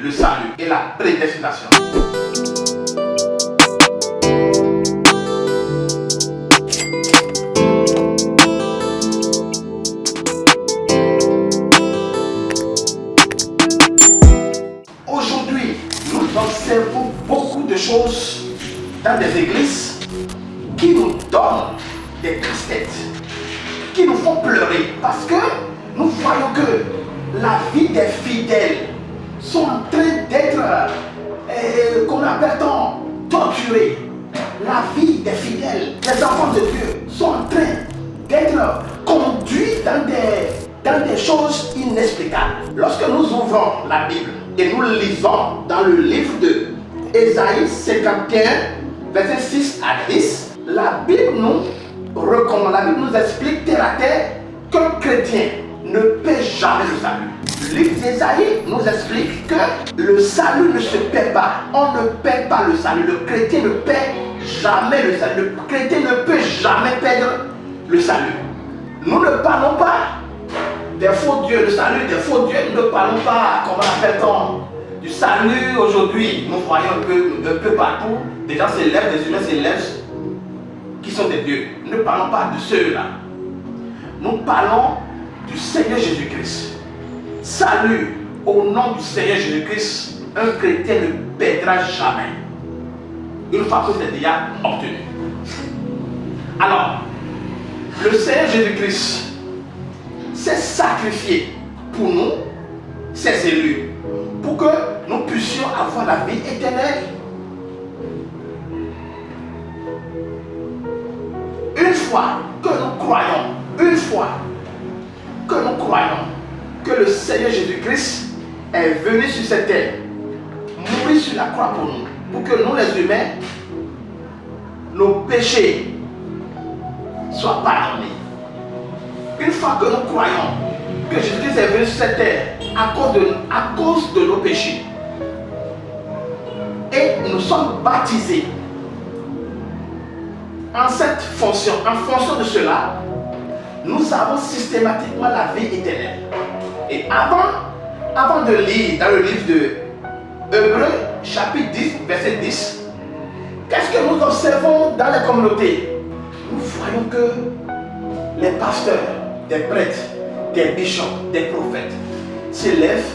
le salut et la prédestination. Aujourd'hui, nous observons beaucoup de choses dans des églises qui nous donnent des casse-têtes, qui nous font pleurer parce que nous voyons que la vie des fidèles sont en train d'être, qu'on appelle torturée. La vie des fidèles, les enfants de Dieu, sont en train d'être conduits dans des choses inexplicables. Lorsque nous ouvrons la Bible et nous lisons dans le livre de Ésaïe 51, versets 6 à 10, la Bible nous recommande, la Bible nous explique terre à terre qu'un chrétien ne paie jamais le salut. Le livre d'Ésaïe nous explique que le salut ne se paie pas. On ne paie pas le salut. Le chrétien ne paie jamais le salut. Le chrétien ne peut jamais perdre le salut. Nous ne parlons pas des faux dieux, le salut des faux dieux. Nous ne parlons pas, comment appelle-t-on, du salut aujourd'hui. Nous voyons un peu partout, des gens s'élèvent, des humains s'élèvent, qui sont des dieux. Nous ne parlons pas de ceux-là. Nous parlons du Seigneur Jésus-Christ. Salut au nom du Seigneur Jésus-Christ, un chrétien ne perdra jamais. Une fois que c'est déjà obtenu. Alors, le Seigneur Jésus-Christ s'est sacrifié pour nous, ses élus, pour que nous puissions avoir la vie éternelle. Une fois que nous croyons que le Seigneur Jésus-Christ est venu sur cette terre, mourir sur la croix pour nous, pour que nous les humains, nos péchés soient pardonnés. Une fois que nous croyons que Jésus-Christ est venu sur cette terre à cause de nos péchés, et nous sommes baptisés en cette fonction, en fonction de cela, nous avons systématiquement la vie éternelle. Et avant de lire dans le livre de Hébreux, chapitre 10, verset 10, qu'est-ce que nous observons dans les communautés? Nous voyons que les pasteurs, des prêtres, des bishops, des prophètes se lèvent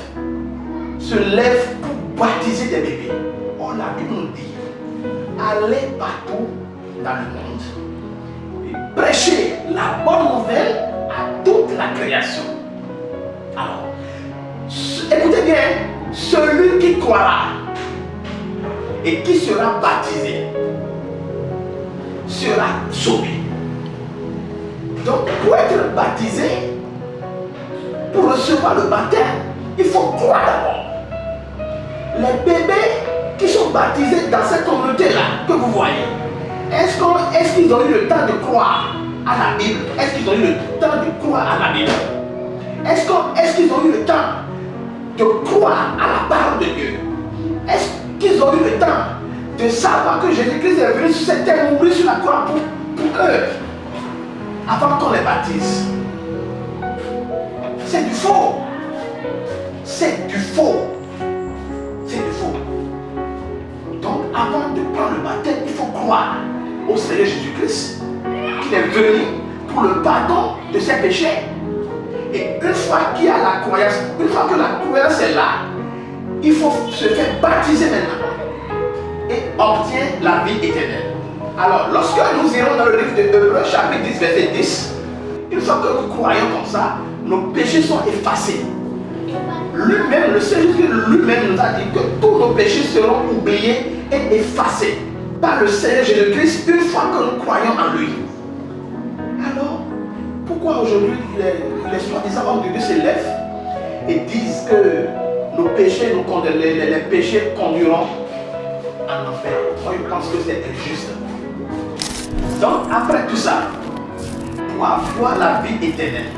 pour baptiser des bébés. Oh, la Bible nous dit, allez partout dans le monde et prêchez la bonne nouvelle à toute la création. Alors, écoutez bien, celui qui croira et qui sera baptisé sera sauvé. Donc, pour être baptisé, pour recevoir le baptême, il faut croire d'abord. Les bébés qui sont baptisés dans cette communauté-là que vous voyez, est-ce qu'ils ont eu le temps de croire à la Bible? Est-ce qu'ils ont eu le temps de croire à la Bible? Est-ce qu'ils ont eu le temps de croire à la parole de Dieu? Est-ce qu'ils ont eu le temps de savoir que Jésus-Christ est venu sur cette terre mourir sur la croix pour eux avant qu'on les baptise? C'est du faux. C'est du faux. C'est du faux. Donc avant de prendre le baptême, il faut croire au Seigneur Jésus-Christ qu'il est venu pour le pardon de ses péchés. Et une fois qu'il y a la croyance, une fois que la croyance est là, il faut se faire baptiser maintenant et obtenir la vie éternelle. Alors, lorsque nous irons dans le livre de Hébreux, chapitre 10, verset 10, une fois que nous croyons comme ça, nos péchés sont effacés. Lui-même, le Seigneur lui-même nous a dit que tous nos péchés seront oubliés et effacés par le Seigneur Jésus-Christ une fois que nous croyons en lui. Alors, pourquoi aujourd'hui les soi-disant hommes de Dieu se lèvent et disent que nos péchés, les péchés conduiront en enfer? Moi, je pense que c'est injuste. Donc, après tout ça, pour avoir la vie éternelle,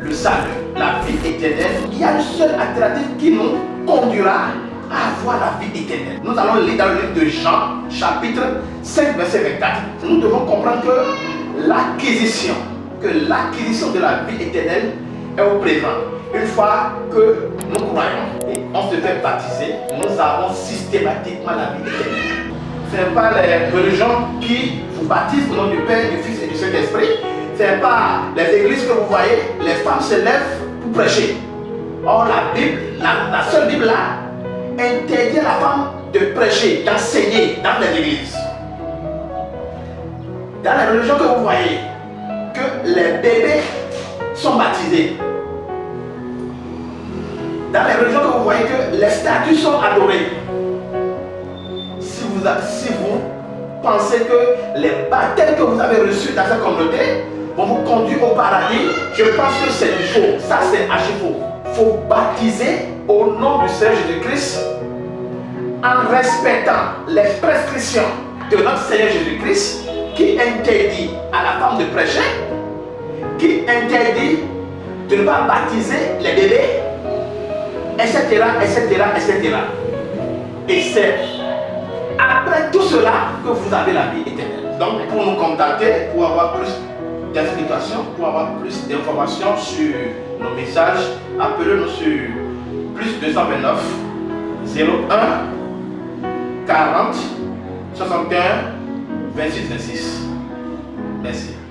le salut, la vie éternelle, il y a une seule alternative qui nous conduira à avoir la vie éternelle. Nous allons lire dans le livre de Jean, chapitre 5, verset 24. Nous devons comprendre que l'acquisition de la vie éternelle est au présent. une fois que nous croyons et on se fait baptiser, nous avons systématiquement la vie éternelle. Ce n'est pas les religions qui vous baptisent au nom du Père, du Fils et du Saint-Esprit. Ce n'est pas les églises que vous voyez, les femmes se lèvent pour prêcher. Or, la Bible, la seule Bible là, interdit à la femme de prêcher, d'enseigner dans les églises. Dans les religions que vous voyez, que les bébés sont baptisés. Dans les religions que vous voyez, que les statues sont adorées. Si vous pensez que les baptêmes que vous avez reçus dans cette communauté vont vous conduire au paradis, je pense que c'est du faux. Ça, c'est archi faux. Il faut baptiser au nom du Seigneur Jésus-Christ en respectant les prescriptions de notre Seigneur Jésus-Christ qui interdit à la femme de prêcher, qui interdit de ne pas baptiser les bébés, etc., etc., etc. Et c'est après tout cela que vous avez la vie éternelle. Donc, pour nous contacter, pour avoir plus d'explications, pour avoir plus d'informations sur nos messages, appelez-nous sur plus 229 01 40 61 26 26. Merci.